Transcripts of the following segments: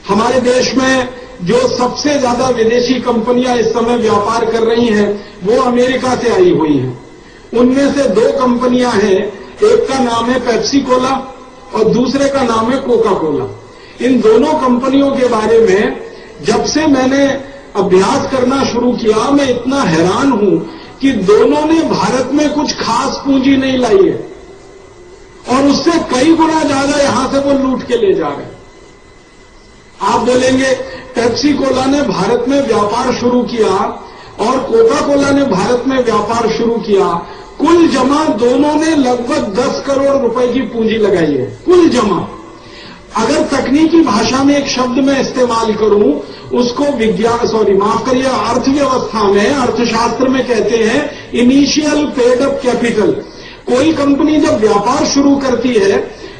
हमारे देश में जो सबसे ज्यादा विदेशी कंपनियां इस समय व्यापार कर रही हैं वो अमेरिका से आई हुई हैं। उनमें से 2 कंपनियां हैं, एक का नाम है पेप्सी कोला और दूसरे का नाम है कोका कोला। इन दोनों कंपनियों के बारे में जब से मैंने अभ्यास करना शुरू किया, मैं इतना हैरान हूं कि दोनों ने भारत में कुछ खास पूंजी नहीं लाई है और उससे कई गुना ज्यादा यहां से वो लूट के ले जा रहे हैं। आप बोलेंगे पेप्सी कोला ने भारत में व्यापार शुरू किया और कोका कोला ने भारत में व्यापार शुरू किया, कुल जमा दोनों ने लगभग 10 करोड़ रुपए की पूंजी लगाई है, कुल जमा। अगर तकनीकी भाषा में एक शब्द मैं इस्तेमाल करूं, उसको अर्थव्यवस्था में, अर्थशास्त्र में कहते हैं इनिशियल पेड अप कैपिटल। कोई कंपनी जब व्यापार शुरू करती है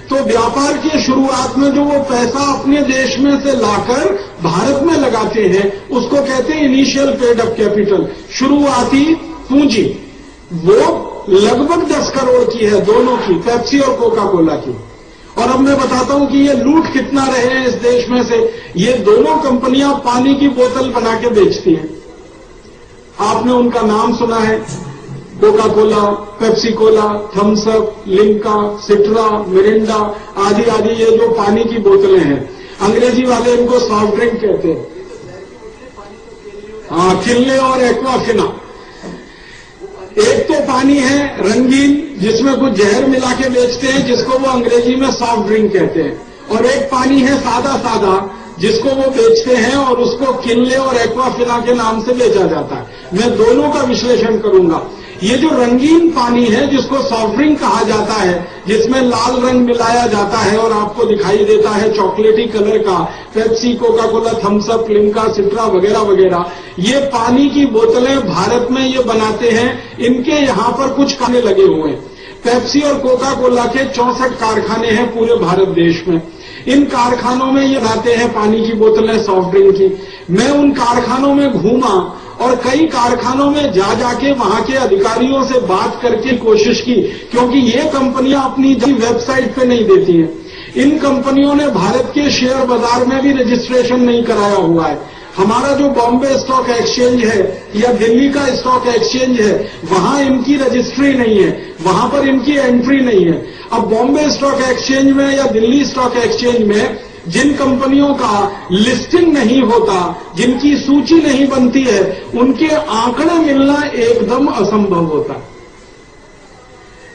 तो व्यापार की शुरुआत में जो वो पैसा अपने देश में से लाकर भारत में लगाते हैं उसको कहते हैं इनिशियल पेड अप कैपिटल, शुरुआती पूंजी। वो लगभग 10 करोड़ की है दोनों की, पेप्सी और कोका कोला की। और अब मैं बताता हूं कि ये लूट कितना रहे हैं इस देश में से। ये दोनों कंपनियां पानी की बोतल बना के बेचती हैं। आपने उनका नाम सुना है, Coca Cola, Pepsi Cola, Thums Up, Limca, Citra, Mirinda आदि आदि। ये जो पानी की बोतलें हैं, अंग्रेजी वाले इनको सॉफ्ट ड्रिंक कहते हैं। हाँ, किनले और एक्वाफिना। एक तो पानी है रंगीन जिसमें कुछ जहर मिला के बेचते हैं, जिसको वो अंग्रेजी में सॉफ्ट ड्रिंक कहते हैं, और एक पानी है सादा सादा जिसको वो बेचते हैं और उसको किनले और एक्वाफिना के नाम से बेचा जाता है। मैं दोनों का विश्लेषण करूंगा। ये जो रंगीन पानी है जिसको सॉफ्ट ड्रिंक कहा जाता है, जिसमें लाल रंग मिलाया जाता है और आपको दिखाई देता है चॉकलेटी कलर का, Pepsi, Coca Cola, Thums Up, Limca, Citra वगैरह वगैरह, ये पानी की बोतलें भारत में ये बनाते हैं। इनके यहां पर कुछ कारखाने लगे हुए हैं। पेप्सी और कोका कोला के 64 कारखाने हैं पूरे भारत देश में। इन कारखानों में ये बनाते हैं पानी की बोतलें, सॉफ्ट ड्रिंक की। मैं उन कारखानों में घूमा और कई कारखानों में जा जाके वहां के अधिकारियों से बात करके कोशिश की, क्योंकि ये कंपनियां अपनी वेबसाइट पे नहीं देती हैं। इन कंपनियों ने भारत के शेयर बाजार में भी रजिस्ट्रेशन नहीं कराया हुआ है। हमारा जो बॉम्बे स्टॉक एक्सचेंज है या दिल्ली का स्टॉक एक्सचेंज है, वहां इनकी रजिस्ट्री नहीं है, वहां पर इनकी एंट्री नहीं है। अब बॉम्बे स्टॉक एक्सचेंज में या दिल्ली स्टॉक एक्सचेंज में जिन कंपनियों का लिस्टिंग नहीं होता, जिनकी सूची नहीं बनती है, उनके आंकड़े मिलना एकदम असंभव होता है।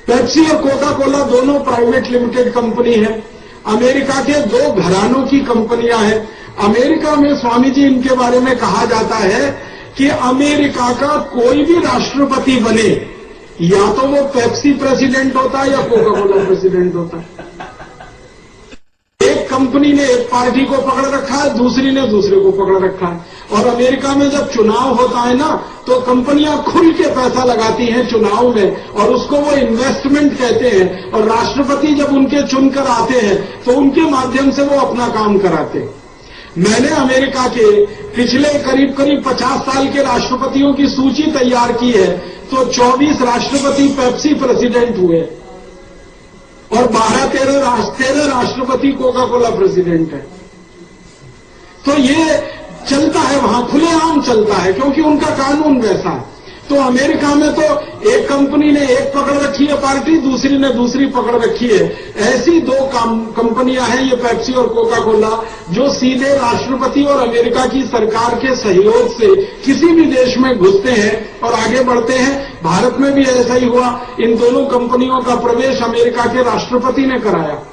पेप्सी और कोका कोला दोनों प्राइवेट लिमिटेड कंपनी है। अमेरिका के 2 घरानों की कंपनियां हैं। अमेरिका में स्वामी जी इनके बारे में कहा जाता है कि अमेरिका का कोई भी राष्ट्रपति बने, या तो वो पेप्सी प्रेसिडेंट होता है या कोका कोला प्रेसिडेंट होता है। एक कंपनी ने एक पार्टी को पकड़ रखा है, दूसरी ने दूसरे को पकड़ रखा है। और अमेरिका में जब चुनाव होता है ना, तो कंपनियां खुल के पैसा लगाती हैं चुनाव में और उसको वो इन्वेस्टमेंट कहते हैं। और राष्ट्रपति जब उनके चुनकर आते हैं तो उनके माध्यम से वो अपना काम कराते हैं। मैंने अमेरिका के पिछले करीब 50 साल के राष्ट्रपतियों की सूची तैयार की है, तो 24 राष्ट्रपति पेप्सी प्रेसिडेंट हुए और 13 राष्ट्रपति कोका कोला प्रेसिडेंट है। तो ये चलता है, वहां खुलेआम चलता है, क्योंकि उनका कानून वैसा है। तो अमेरिका में तो एक कंपनी ने एक पकड़ रखी है पार्टी, दूसरी ने दूसरी पकड़ रखी है। ऐसी 2 कंपनियां हैं, ये पेप्सी और कोका कोला, जो सीधे राष्ट्रपति और अमेरिका की सरकार के सहयोग से किसी भी देश में घुसते हैं और आगे बढ़ते हैं। भारत में भी ऐसा ही हुआ। इन दोनों कंपनियों का प्रवेश अमेरिका के राष्ट्रपति ने कराया।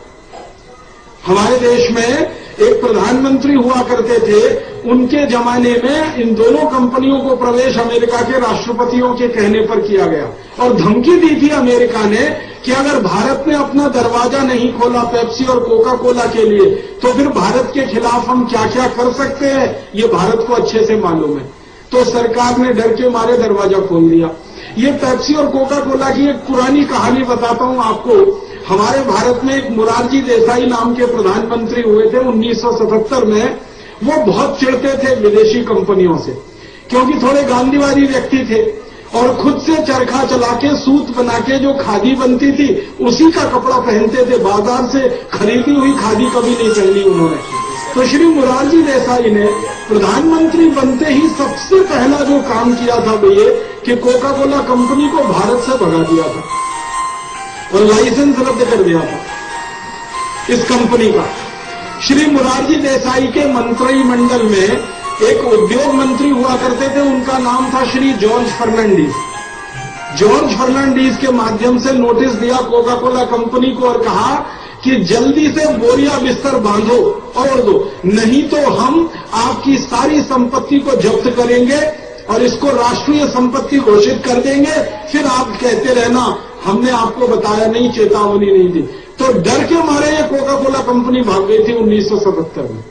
हमारे देश में एक प्रधानमंत्री हुआ करते थे, उनके जमाने में इन दोनों कंपनियों को प्रवेश अमेरिका के राष्ट्रपतियों के कहने पर किया गया और धमकी दी थी अमेरिका ने कि अगर भारत ने अपना दरवाजा नहीं खोला पेप्सी और कोका कोला के लिए, तो फिर भारत के खिलाफ हम क्या क्या कर सकते हैं, ये भारत को अच्छे से मालूम है। तो सरकार ने डर के मारे दरवाजा खोल दिया। ये पेप्सी और कोका कोला की एक पुरानी कहानी बताता हूं आपको। हमारे भारत में एक मुरारजी देसाई नाम के प्रधानमंत्री हुए थे 1977 में। वो बहुत चिढ़ते थे विदेशी कंपनियों से, क्योंकि थोड़े गांधीवादी व्यक्ति थे और खुद से चरखा चला के सूत बना के जो खादी बनती थी उसी का कपड़ा पहनते थे। बाजार से खरीदी हुई खादी कभी नहीं पहनी उन्होंने। तो श्री मोरारजी देसाई ने प्रधानमंत्री बनते ही सबसे पहला जो काम किया था वो ये कि कोका कोला कंपनी को भारत से भगा दिया था और लाइसेंस रद्द कर दिया था इस कंपनी का। श्री मोरारजी देसाई के मंत्रिमंडल में एक उद्योग मंत्री हुआ करते थे, उनका नाम था श्री जॉर्ज फर्नांडीज। जॉर्ज फर्नांडीज के माध्यम से नोटिस दिया कोका कोला कंपनी को और कहा कि जल्दी से बोरिया बिस्तर बांधो और दो, नहीं तो हम आपकी सारी संपत्ति को जब्त करेंगे और इसको राष्ट्रीय संपत्ति घोषित कर देंगे। फिर आप कहते रहना हमने आपको बताया नहीं, चेतावनी नहीं दी। तो डर के मारे ये कोका कोला कंपनी भाग गई थी 1977 में।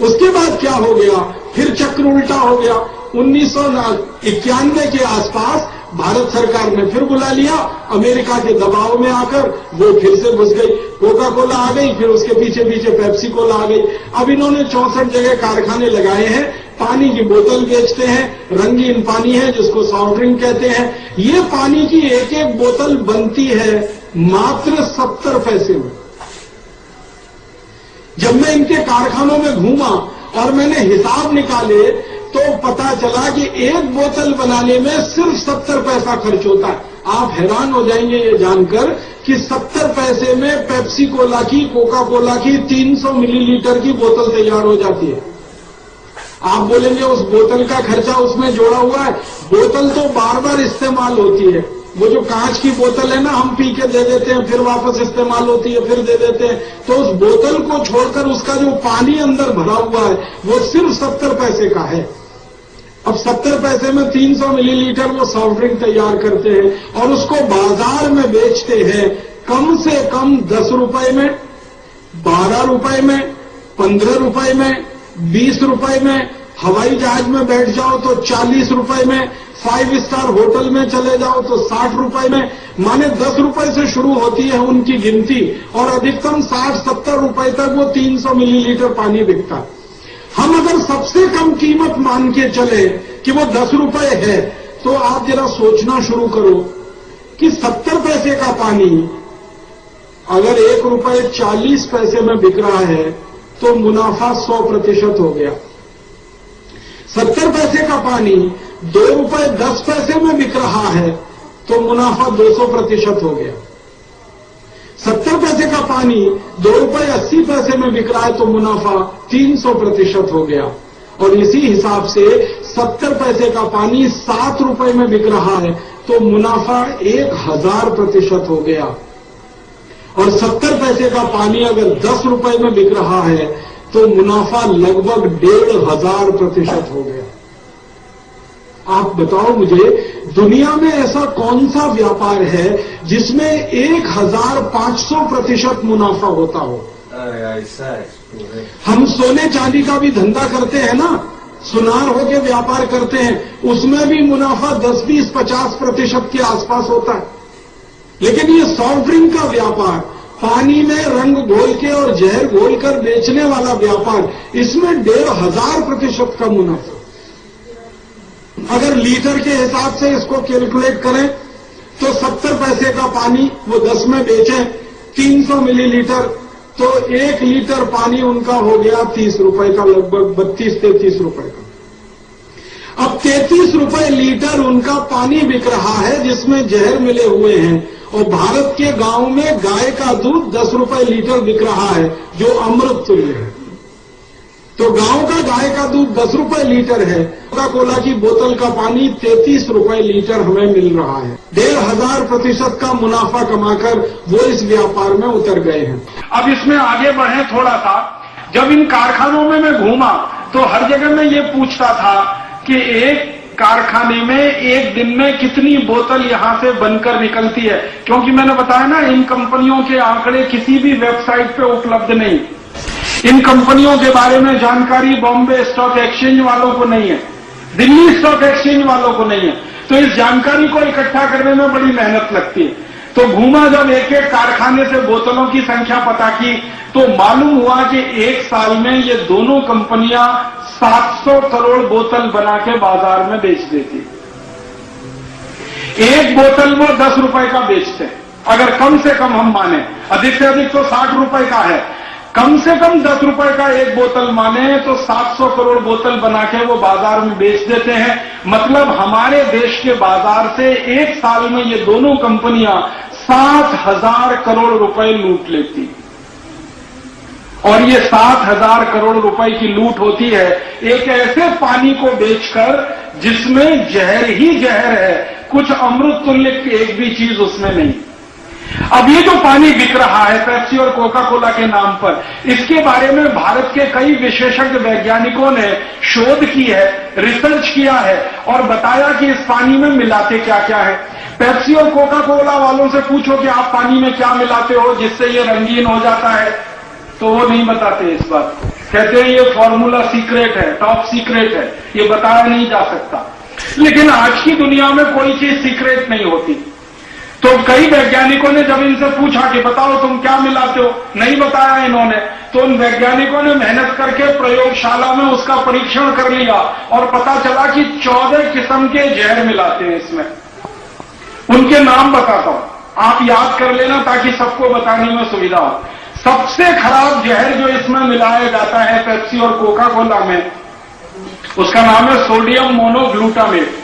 उसके बाद क्या हो गया, फिर चक्र उल्टा हो गया। 1991 के आसपास भारत सरकार ने फिर बुला लिया, अमेरिका के दबाव में आकर वो फिर से घुस गई। कोका कोला आ गई, फिर उसके पीछे पीछे पेप्सी कोला आ गई। अब इन्होंने 64 जगह कारखाने लगाए हैं, पानी की बोतल बेचते हैं, रंगीन पानी है जिसको सॉफ्ट ड्रिंक कहते हैं। ये पानी की एक एक बोतल बनती है मात्र 70 पैसे में। जब मैं इनके कारखानों में घूमा और मैंने हिसाब निकाले तो पता चला कि एक बोतल बनाने में सिर्फ 70 पैसा खर्च होता है। आप हैरान हो जाएंगे ये जानकर कि 70 पैसे में पेप्सी कोला की, कोका कोला की 300 मिलीलीटर की बोतल तैयार हो जाती है। आप बोलेंगे उस बोतल का खर्चा उसमें जोड़ा हुआ है। बोतल तो बार बार इस्तेमाल होती है। वो जो कांच की बोतल है ना, हम पी के दे देते हैं, फिर वापस इस्तेमाल होती है, फिर दे देते हैं। तो उस बोतल को छोड़कर उसका जो पानी अंदर भरा हुआ है वो सिर्फ 70 पैसे का है। अब 70 पैसे में 300 मिलीलीटर वो सॉफ्ट ड्रिंक तैयार करते हैं और उसको बाजार में बेचते हैं कम से कम 10 रुपए में, 12 रुपए में, 15 रुपए में, 20 रुपए में। हवाई जहाज में बैठ जाओ तो 40 रुपए में, 5 स्टार होटल में चले जाओ तो 60 रुपए में। माने 10 रुपए से शुरू होती है उनकी गिनती और अधिकतम 60-70 रुपए तक वो 300 मिलीलीटर पानी बिकता है। हम अगर सबसे कम कीमत मान के चले कि वो 10 रुपए है, तो आप जरा सोचना शुरू करो कि 70 पैसे का पानी अगर 1 रुपए 40 पैसे में बिक रहा है तो मुनाफा 100% हो गया। 70 पैसे का पानी 2 रुपए 10 पैसे में बिक रहा है तो मुनाफा 200% हो गया। 70 पैसे का पानी 2 रुपए 80 पैसे में बिक रहा है तो मुनाफा 300% हो गया। और इसी हिसाब से 70 पैसे का पानी 7 रुपए में बिक रहा है तो मुनाफा 1000% हो गया। और 70 पैसे का पानी अगर 10 रुपए में बिक रहा है तो मुनाफा लगभग 1500% हो गया। आप बताओ मुझे, दुनिया में ऐसा कौन सा व्यापार है जिसमें 1500% मुनाफा होता हो? हम सोने चांदी का भी धंधा करते हैं ना, सुनार होके व्यापार करते हैं, उसमें भी मुनाफा 10, 20, 50% के आसपास होता है। लेकिन ये सॉफ्ट ड्रिंक का व्यापार, पानी में रंग घोल के और जहर घोल कर बेचने वाला व्यापार, इसमें 1500% का मुनाफा। अगर लीटर के हिसाब से इसको कैलकुलेट करें तो 70 पैसे का पानी वो 10 में बेचें 300 मिलीलीटर, तो 1 लीटर पानी उनका हो गया 30 रुपए का, लगभग 32-33 रुपए का। अब 33 रुपए लीटर उनका पानी बिक रहा है जिसमें जहर मिले हुए हैं। और भारत के गांव में गाय का दूध 10 रुपए लीटर बिक रहा है जो अमृत तुल्य है। तो गांव का गाय का दूध 10 रुपए लीटर है, कोका कोला की बोतल का पानी 33 रुपए लीटर हमें मिल रहा है। 1500% का मुनाफा कमाकर वो इस व्यापार में उतर गए हैं। अब इसमें आगे बढ़े थोड़ा सा। जब इन कारखानों में मैं घूमा तो हर जगह मैं ये पूछता था कि एक कारखाने में एक दिन में कितनी बोतल यहां से बनकर निकलती है, क्योंकि मैंने बताया ना इन कंपनियों के आंकड़े किसी भी वेबसाइट पे उपलब्ध नहीं। इन कंपनियों के बारे में जानकारी बॉम्बे स्टॉक एक्सचेंज वालों को नहीं है, दिल्ली स्टॉक एक्सचेंज वालों को नहीं है। तो इस जानकारी को इकट्ठा करने में बड़ी मेहनत लगती है। तो घूमा जब एक एक कारखाने से बोतलों की संख्या पता की तो मालूम हुआ कि एक साल में ये दोनों कंपनियां 700 करोड़ बोतल बना के बाजार में बेच देती। एक बोतल वो 10 रुपए का बेचते, अगर कम से कम हम माने, अधिक से अधिक तो 60 रुपए का है। कम से कम 10 रुपए का एक बोतल माने तो 700 करोड़ बोतल बना के वो बाजार में बेच देते हैं। मतलब हमारे देश के बाजार से एक साल में ये दोनों कंपनियां 7,000 करोड़ रुपए लूट लेती। और ये 7,000 करोड़ रुपए की लूट होती है एक ऐसे पानी को बेचकर जिसमें जहर ही जहर है, कुछ अमृत तुल्य एक भी चीज उसमें नहीं। अब ये जो पानी बिक रहा है पेप्सी और कोका कोला के नाम पर, इसके बारे में भारत के कई विशेषज्ञ वैज्ञानिकों ने शोध की है, रिसर्च किया है और बताया कि इस पानी में मिलाते क्या क्या है। पेप्सी और कोका कोला वालों से पूछो कि आप पानी में क्या मिलाते हो जिससे ये रंगीन हो जाता है, तो वो नहीं बताते इस बात को। कहते हैं ये फॉर्मूला सीक्रेट है, टॉप सीक्रेट है, ये बताया नहीं जा सकता। लेकिन आज की दुनिया में कोई चीज सीक्रेट नहीं होती। तो कई वैज्ञानिकों ने जब इनसे पूछा कि बताओ तुम क्या मिलाते हो, नहीं बताया इन्होंने, तो उन वैज्ञानिकों ने मेहनत करके प्रयोगशाला में उसका परीक्षण कर लिया और पता चला कि 14 किस्म के जहर मिलाते हैं इसमें। उनके नाम बताता हूं, आप याद कर लेना ताकि सबको बताने में सुविधा हो। सबसे खराब जहर जो इसमें मिलाया जाता है पेप्सी और कोका कोला में, उसका नाम है सोडियम मोनोग्लूटामेट।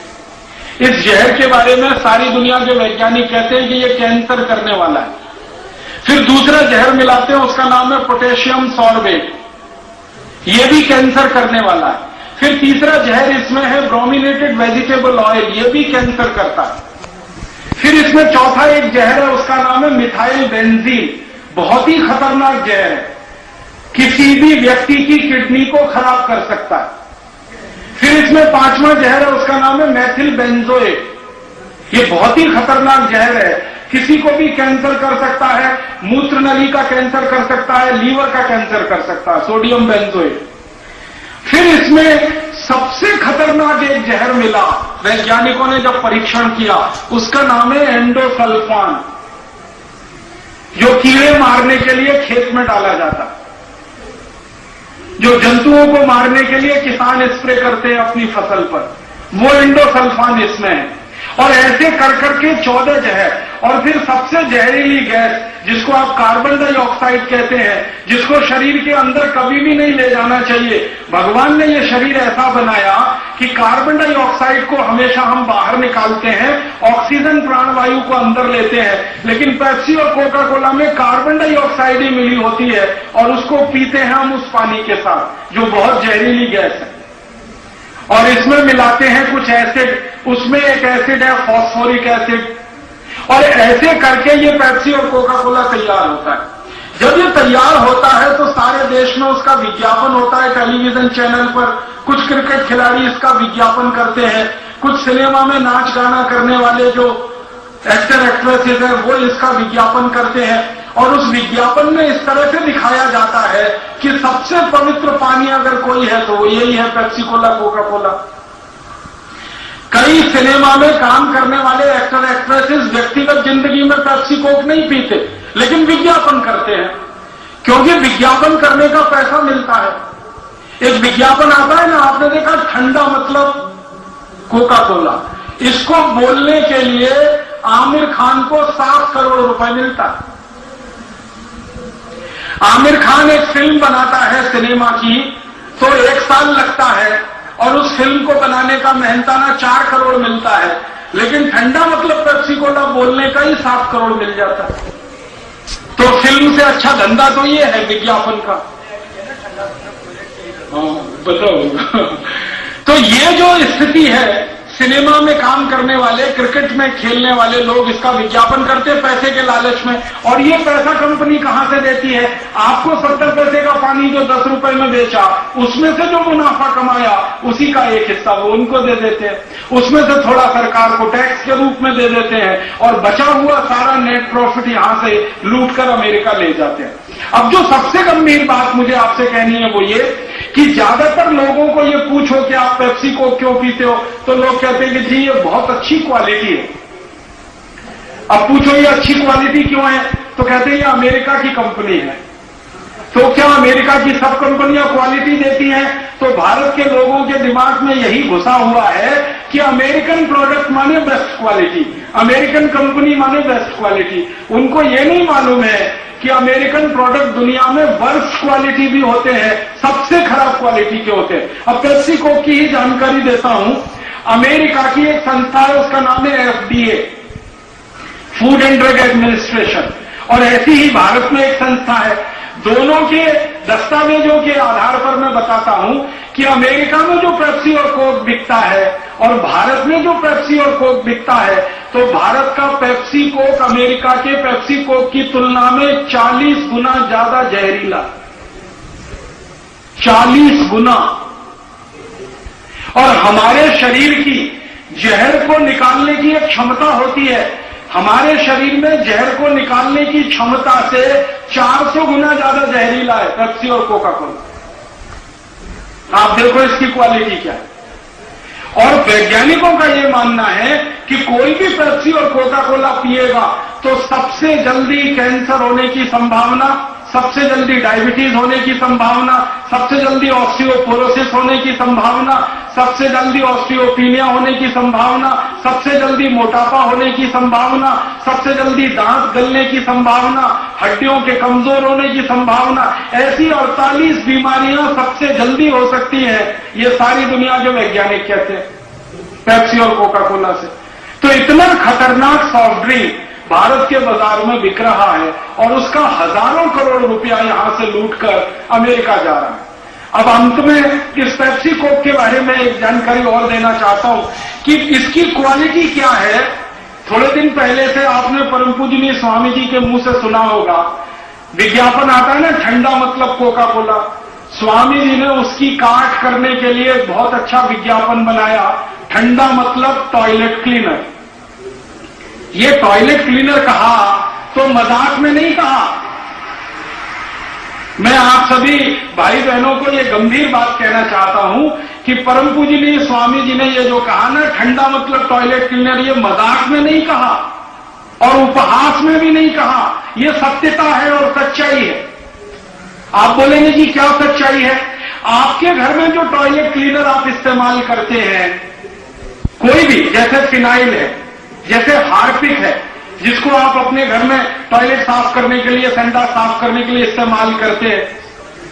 इस जहर के बारे में सारी दुनिया के वैज्ञानिक कहते हैं कि ये कैंसर करने वाला है। फिर दूसरा जहर मिलाते हैं, उसका नाम है पोटेशियम सॉर्बेट, ये भी कैंसर करने वाला है। फिर तीसरा जहर इसमें है ब्रोमिनेटेड वेजिटेबल ऑयल, ये भी कैंसर करता है। फिर इसमें चौथा एक जहर है, उसका नाम है मिथाइल बेंजीन, बहुत ही खतरनाक जहर है, किसी भी व्यक्ति की किडनी को खराब कर सकता है। फिर इसमें पांचवा जहर है, उसका नाम है मैथिल बेंजोएट, ये बहुत ही खतरनाक जहर है, किसी को भी कैंसर कर सकता है, मूत्र नली का कैंसर कर सकता है, लीवर का कैंसर कर सकता है, सोडियम बेंजोएट। फिर इसमें सबसे खतरनाक एक जहर मिला, वैज्ञानिकों ने जब परीक्षण किया, उसका नाम है एंडोसल्फान, जो कीड़े मारने के लिए खेत में डाला जाता है, जो जंतुओं को मारने के लिए किसान स्प्रे करते हैं अपनी फसल पर, वो एंडोसल्फान इसमें है। और ऐसे कर करके 14 जहर। और फिर सबसे जहरीली गैस जिसको आप कार्बन डाइऑक्साइड कहते हैं, जिसको शरीर के अंदर कभी भी नहीं ले जाना चाहिए। भगवान ने ये शरीर ऐसा बनाया कि कार्बन डाइऑक्साइड को हमेशा हम बाहर निकालते हैं, ऑक्सीजन प्राणवायु को अंदर लेते हैं, लेकिन पेप्सी और कोका कोला में कार्बन डाइऑक्साइड ही मिली होती है और उसको पीते हैं हम उस पानी के साथ, जो बहुत जहरीली गैस है। और इसमें मिलाते हैं कुछ एसिड, उसमें एक एसिड है फॉस्फोरिक एसिड, और ऐसे करके ये पेप्सी और कोका कोला तैयार होता है। जब ये तैयार होता है तो सारे देश में उसका विज्ञापन होता है टेलीविजन चैनल पर, कुछ क्रिकेट खिलाड़ी इसका विज्ञापन करते हैं, कुछ सिनेमा में नाच गाना करने वाले जो एक्टर एक्ट्रेसेस हैं वो इसका विज्ञापन करते हैं, और उस विज्ञापन में इस तरह से दिखाया जाता है कि सबसे पवित्र पानी अगर कोई है तो वो यही है, पेप्सी कोला कोका कोला। कई सिनेमा में काम करने वाले एक्टर एक्ट्रेसेस व्यक्तिगत जिंदगी में पेप्सी कोक नहीं पीते, लेकिन विज्ञापन करते हैं, क्योंकि विज्ञापन करने का पैसा मिलता है। एक विज्ञापन आता है ना, आपने देखा, ठंडा मतलब कोका कोला, इसको बोलने के लिए आमिर खान को 7 करोड़ रुपए मिलता है। आमिर खान एक फिल्म बनाता है सिनेमा की तो 1 साल लगता है, और उस फिल्म को बनाने का मेहनताना 4 करोड़ मिलता है, लेकिन ठंडा मतलब पेप्सी कोला बोलने का ही 7 करोड़ मिल जाता है। तो फिल्म से अच्छा धंधा तो ये है विज्ञापन का। बताओ। तो ये जो स्थिति है, सिनेमा में काम करने वाले, क्रिकेट में खेलने वाले लोग इसका विज्ञापन करते हैं पैसे के लालच में, और ये पैसा कंपनी कहां से देती है? आपको 70 पैसे का पानी जो 10 रुपए में बेचा, उसमें से जो मुनाफा कमाया उसी का एक हिस्सा वो उनको दे देते हैं, उसमें से थोड़ा सरकार को टैक्स के रूप में दे देते हैं, और बचा हुआ सारा नेट प्रॉफिट यहां से लूट कर अमेरिका ले जाते हैं। अब जो सबसे गंभीर बात मुझे आपसे कहनी है वो ये कि ज्यादातर लोगों को ये पूछो कि आप पेप्सी को क्यों पीते हो, तो लोग कहते हैं कि जी ये बहुत अच्छी क्वालिटी है। अब पूछो ये अच्छी क्वालिटी क्यों है, तो कहते हैं ये अमेरिका की कंपनी है। तो क्या अमेरिका की सब कंपनियां क्वालिटी देती हैं? तो भारत के लोगों के दिमाग में यही घुसा हुआ है कि अमेरिकन प्रोडक्ट माने बेस्ट क्वालिटी, अमेरिकन कंपनी माने बेस्ट क्वालिटी। उनको ये नहीं मालूम है कि अमेरिकन प्रोडक्ट दुनिया में वर्स्ट क्वालिटी भी होते हैं, सबसे खराब क्वालिटी के होते हैं। अब पेप्सी कोक की ही जानकारी देता हूं। अमेरिका की एक संस्था है, उसका नाम है FDA, food and drug administration, और ऐसी ही भारत में एक संस्था है। दोनों के दस्तावेजों के आधार पर मैं बताता हूं कि अमेरिका में जो पेप्सी और कोक बिकता है और भारत में जो पेप्सी और कोक बिकता है, तो भारत का पेप्सी कोक अमेरिका के पेप्सी कोक की तुलना में 40 गुना ज्यादा जहरीला, 40 गुना। और हमारे शरीर की जहर को निकालने की एक क्षमता होती है, हमारे शरीर में जहर को निकालने की क्षमता से 400 गुना ज्यादा जहरीला है पेप्सी और कोका कोला। आप देखो इसकी क्वालिटी क्या है। और वैज्ञानिकों का यह मानना है कि कोई भी पेप्सी और कोका कोला पिएगा तो सबसे जल्दी कैंसर होने की संभावना, सबसे जल्दी डायबिटीज होने की संभावना, सबसे जल्दी ऑस्टियोपोरोसिस होने की संभावना, सबसे जल्दी ऑस्टियोपीनिया होने की संभावना, सबसे जल्दी मोटापा होने की संभावना, सबसे जल्दी दांत गलने की संभावना, हड्डियों के कमजोर होने की संभावना, ऐसी 48 बीमारियां सबसे जल्दी हो सकती हैं। ये सारी दुनिया के वैज्ञानिक कहते हैं पेप्सी और कोका कोला से। तो इतना खतरनाक सॉफ्ट ड्रिंक भारत के बाजार में बिक रहा है और उसका हजारों करोड़ रुपया यहां से लूटकर अमेरिका जा रहा है। अब अंत में इस पेप्सी कोक के बारे में एक जानकारी और देना चाहता हूं कि इसकी क्वालिटी क्या है। थोड़े दिन पहले से आपने परम पूजनीय स्वामी जी के मुंह से सुना होगा, विज्ञापन आता है ना, ठंडा मतलब कोका कोला। स्वामी जी ने उसकी काट करने के लिए बहुत अच्छा विज्ञापन बनाया, ठंडा मतलब टॉयलेट क्लीनर। ये टॉयलेट क्लीनर कहा तो मजाक में नहीं कहा। मैं आप सभी भाई बहनों को ये गंभीर बात कहना चाहता हूं कि परम पूजनीय स्वामी जी ने ये जो कहा ना, ठंडा मतलब टॉयलेट क्लीनर, ये मजाक में नहीं कहा और उपहास में भी नहीं कहा, ये सत्यता है और सच्चाई है। आप बोलेंगे जी क्या सच्चाई है? आपके घर में जो टॉयलेट क्लीनर आप इस्तेमाल करते हैं, कोई भी, जैसे फिनाइल है, जैसे हार्पिक है, जिसको आप अपने घर में टॉयलेट साफ करने के लिए, संडास साफ करने के लिए इस्तेमाल करते हैं,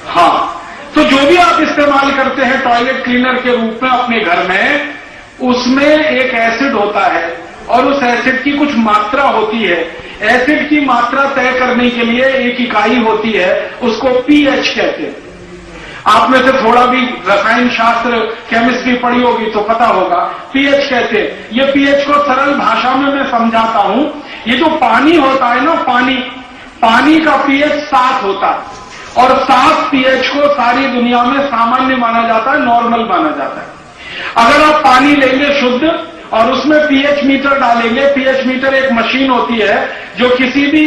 हाँ, तो जो भी आप इस्तेमाल करते हैं टॉयलेट क्लीनर के रूप में अपने घर में, उसमें एक एसिड होता है और उस एसिड की कुछ मात्रा होती है। एसिड की मात्रा तय करने के लिए एक इकाई होती है, उसको पीएच कहते हैं। आप में से थोड़ा भी रसायन शास्त्र, केमिस्ट्री पढ़ी होगी तो पता होगा, पीएच कहते हैं। ये पीएच को सरल भाषा में मैं समझाता हूं। ये जो पानी होता है ना, पानी का पीएच 7 होता है और 7 पीएच को सारी दुनिया में सामान्य माना जाता है, नॉर्मल माना जाता है। अगर आप पानी लेंगे शुद्ध और उसमें पीएच मीटर डालेंगे, पीएच मीटर एक मशीन होती है जो किसी भी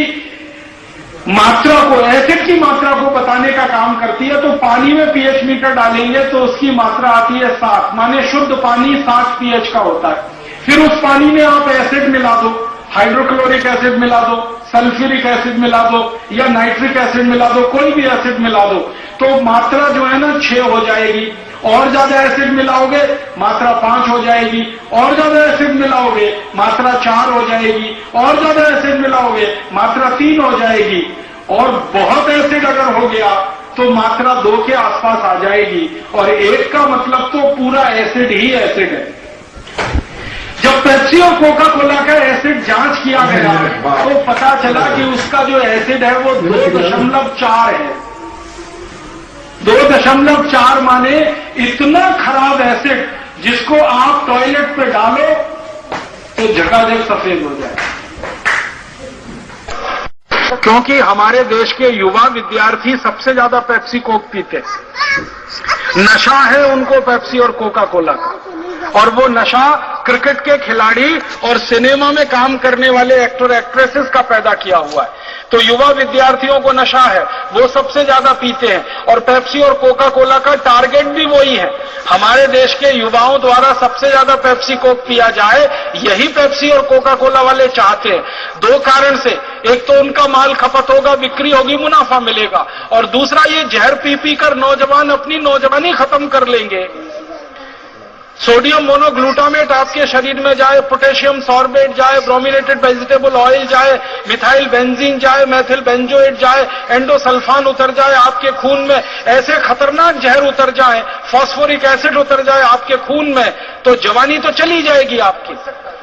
मात्रा को, एसिड की मात्रा को बताने का काम करती है। तो पानी में पीएच मीटर डालेंगे तो उसकी मात्रा आती है 7, माने शुद्ध पानी 7 पीएच का होता है। फिर उस पानी में आप एसिड मिला दो, हाइड्रोक्लोरिक एसिड मिला दो, सल्फ्यूरिक एसिड मिला दो या नाइट्रिक एसिड मिला दो, कोई भी एसिड मिला दो, तो मात्रा जो है ना 6 हो जाएगी। और ज्यादा एसिड मिलाओगे मात्रा 5 हो जाएगी, और ज्यादा एसिड मिलाओगे मात्रा 4 हो जाएगी, और ज्यादा एसिड मिलाओगे मात्रा 3 हो जाएगी, और बहुत एसिड अगर हो गया तो मात्रा 2 के आसपास आ जाएगी। और 1 का मतलब तो पूरा एसिड ही एसिड है। जब पेप्सी और कोका कोला का एसिड जांच किया गया तो पता चला कि उसका जो एसिड है वो 2.4 है। 2.4 माने इतना खराब एसिड जिसको आप टॉयलेट पे डालो तो झकाझक सफेद हो जाए। क्योंकि हमारे देश के युवा विद्यार्थी सबसे ज्यादा पेप्सी कोक पीते, नशा है उनको पेप्सी और कोका कोला का, और वो नशा क्रिकेट के खिलाड़ी और सिनेमा में काम करने वाले एक्टर एक्ट्रेसेस का पैदा किया हुआ है। तो युवा विद्यार्थियों को नशा है, वो सबसे ज्यादा पीते हैं, और पेप्सी और कोका कोला का टारगेट भी वही है। हमारे देश के युवाओं द्वारा सबसे ज्यादा पेप्सी कोक पिया जाए, यही पेप्सी और कोका कोला वाले चाहते हैं। 2 कारण से, एक तो उनका माल खपत होगा, बिक्री होगी, मुनाफा मिलेगा, और दूसरा ये जहर पी पी कर नौजवान अपनी नौजवानी खत्म कर लेंगे। सोडियम मोनोग्लूटामेट आपके शरीर में जाए, पोटेशियम सॉर्बेट जाए, ब्रोमिनेटेड वेजिटेबल ऑयल जाए, मिथाइल बेंजीन जाए, मैथिल बेंजोएट जाए, एंडोसल्फान उतर जाए आपके खून में, ऐसे खतरनाक जहर उतर जाए, फास्फोरिक एसिड उतर जाए आपके खून में, तो जवानी तो चली जाएगी आपकी,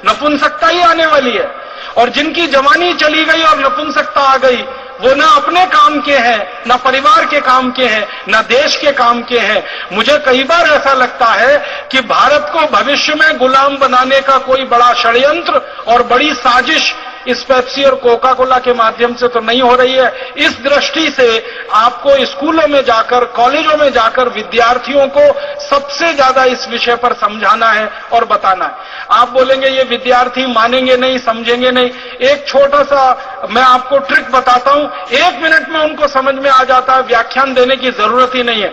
नपुंसकता ही आने वाली है। और जिनकी जवानी चली गई और नपुंसकता आ गई, वो ना अपने काम के हैं, ना परिवार के काम के हैं, ना देश के काम के हैं। मुझे कई बार ऐसा लगता है कि भारत को भविष्य में गुलाम बनाने का कोई बड़ा षड्यंत्र और बड़ी साजिश इस पेप्सी और कोका कोला के माध्यम से तो नहीं हो रही है। इस दृष्टि से आपको स्कूलों में जाकर, कॉलेजों में जाकर विद्यार्थियों को सबसे ज्यादा इस विषय पर समझाना है और बताना है। आप बोलेंगे ये विद्यार्थी मानेंगे नहीं, समझेंगे नहीं। एक छोटा सा मैं आपको ट्रिक बताता हूं, 1 मिनट में उनको समझ में आ जाता है, व्याख्यान देने की जरूरत ही नहीं है।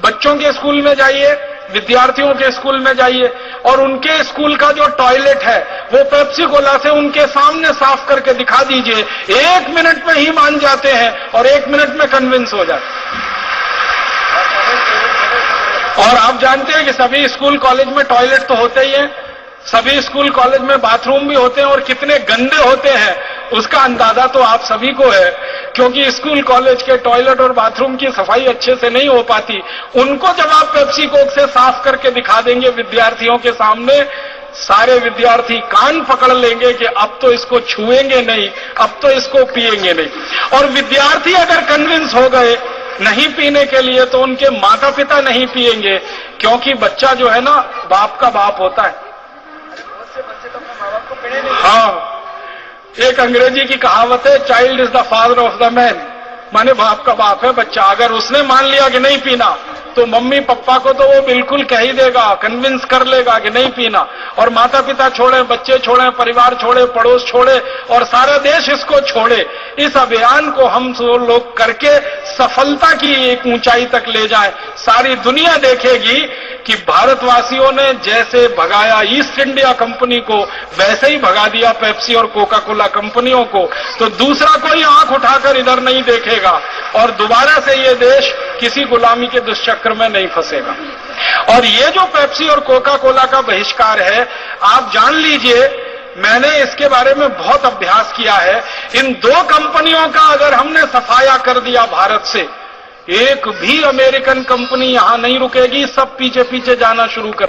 बच्चों के स्कूल में जाइए, विद्यार्थियों के स्कूल में जाइए और उनके स्कूल का जो टॉयलेट है वो पेप्सी कोला से उनके सामने साफ करके दिखा दीजिए, 1 मिनट में ही मान जाते हैं और 1 मिनट में कन्विंस हो जाते हैं। और आप जानते हैं कि सभी स्कूल कॉलेज में टॉयलेट तो होते ही हैं, सभी स्कूल कॉलेज में बाथरूम भी होते हैं, और कितने गंदे होते हैं उसका अंदाजा तो आप सभी को है, क्योंकि स्कूल कॉलेज के टॉयलेट और बाथरूम की सफाई अच्छे से नहीं हो पाती। उनको जब आप पेप्सी कोक से साफ करके दिखा देंगे विद्यार्थियों के सामने, सारे विद्यार्थी कान पकड़ लेंगे कि अब तो इसको छुएंगे नहीं, अब तो इसको पिएंगे नहीं। और विद्यार्थी अगर कन्विंस हो गए नहीं पीने के लिए, तो उनके माता पिता नहीं पिएंगे, क्योंकि बच्चा जो है ना बाप का बाप होता है। हाँ, एक अंग्रेजी की कहावत है, child is the father of the man, माने बाप का बाप है बच्चा। अगर उसने मान लिया कि नहीं पीना, तो मम्मी पापा को तो वो बिल्कुल कह ही देगा, कन्विंस कर लेगा कि नहीं पीना। और माता पिता छोड़े, बच्चे छोड़े, परिवार छोड़े, पड़ोस छोड़े और सारा देश इसको छोड़े। इस अभियान को हम सब लोग करके सफलता की एक ऊंचाई तक ले जाएं। सारी दुनिया देखेगी कि भारतवासियों ने जैसे भगाया ईस्ट इंडिया कंपनी को, वैसे ही भगा दिया पेप्सी और कोका कोला कंपनियों को। तो दूसरा कोई आंख उठाकर इधर नहीं देखेगा और दोबारा से ये देश किसी गुलामी के दुष्चक्र में नहीं फंसेगा। और ये जो पेप्सी और कोका कोला का बहिष्कार है, आप जान लीजिए, मैंने इसके बारे में बहुत अभ्यास किया है। इन 2 कंपनियों का अगर हमने सफाया कर दिया भारत से, एक भी अमेरिकन कंपनी यहां नहीं रुकेगी, सब पीछे पीछे जाना शुरू कर